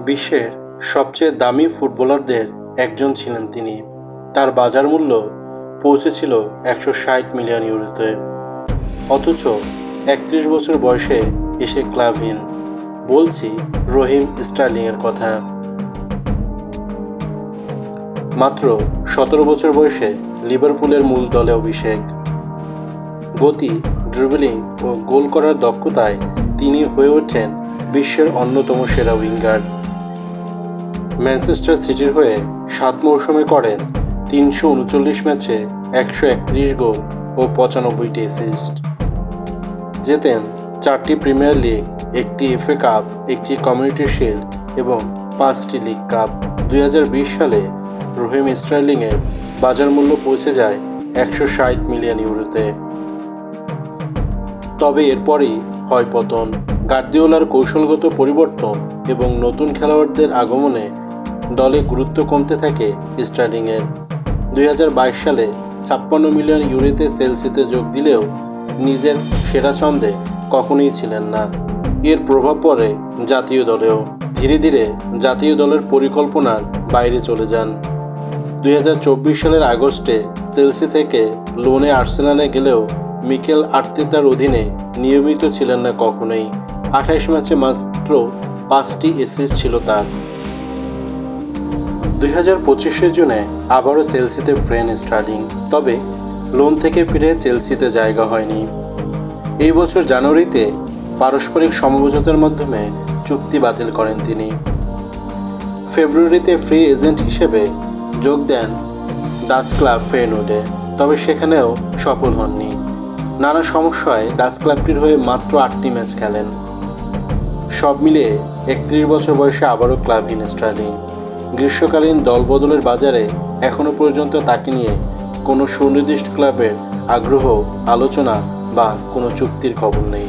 বিশ্বের সবচেয়ে দামি ফুটবলারদের একজন ছিলেন তিনি। তার বাজার মূল্য পৌঁছেছিল 160 মিলিয়ন ইউরোতে। অথচ 31 বছর বয়সে এসে ক্লাবহীন। বলছি রহিম স্টার্লিংয়ের কথা। মাত্র 17 বছর বয়সে লিভারপুলের মূল দলে অভিষেক। গতি, ড্রিবলিং ও গোল করার দক্ষতায় তিনি হয়ে ওঠেন বিশ্বের অন্যতম সেরা উইঙ্গার। ম্যানচেস্টার সিটির হয়ে 7 মৌসুমে করেন 339 ম্যাচে 131 গোল ও 95টি অ্যাসিস্ট। জেতেন 4টি প্রিমিয়ার লিগ, একটি এফএ কাপ, একটি কমিউনিটি শিল্ড এবং 5টি লিগ কাপ। 2020 সালে রহিম স্টার্লিংয়ের বাজার মূল্য পৌঁছে যায় 160 মিলিয়ন ইউরোতে। তবে এরপরই হয় পতন। গার্দিওলার কৌশলগত পরিবর্তন এবং নতুন খেলোয়াড়দের আগমনে দলে গুরুত্ব কমতে থাকে স্টার্লিংয়ের। 2022 সালে 56 মিলিয়ন ইউরোতে চেলসিতে যোগ দিলেও নিজের সেরা ছন্দে কখনোই ছিলেন না। এর প্রভাব পড়ে জাতীয় দলেও। ধীরে ধীরে জাতীয় দলের পরিকল্পনার বাইরে চলে যান। 2024 সালের আগস্টে চেলসি থেকে লোনে আর্সেনালে গেলেও মিকেল আর্তেতার অধীনে নিয়মিত ছিলেন না কখনোই। 28 ম্যাচে মাত্র 5টি অ্যাসিস্ট ছিল তার। 2025 জুনে আবারও চেলসিতে ফেরেন স্টার্লিং, তবে লোন থেকে ফিরে চেলসিতে জায়গা হয়নি। এই বছর জানুয়ারিতে পারস্পরিক সমঝোতার মাধ্যমে চুক্তি বাতিল করেন তিনি। ফেব্রুয়ারিতে ফ্রি এজেন্ট হিসেবে যোগ দেন ডাচ ক্লাব ফেইনুর্ডে, তবে সেখানেও সফল হননি। নানা সমস্যায় ডাচ ক্লাবটির হয়ে মাত্র 8টি ম্যাচ খেলেন। সব মিলিয়ে 31 বছর বয়সে আবারও ক্লাবহীন স্টার্লিং। গ্রীষ্মকালীন দলবদলের বাজারে এখনও পর্যন্ত তাকে নিয়ে কোনো সুনির্দিষ্ট ক্লাবের আগ্রহ, আলোচনা বা কোনো চুক্তির খবর নেই।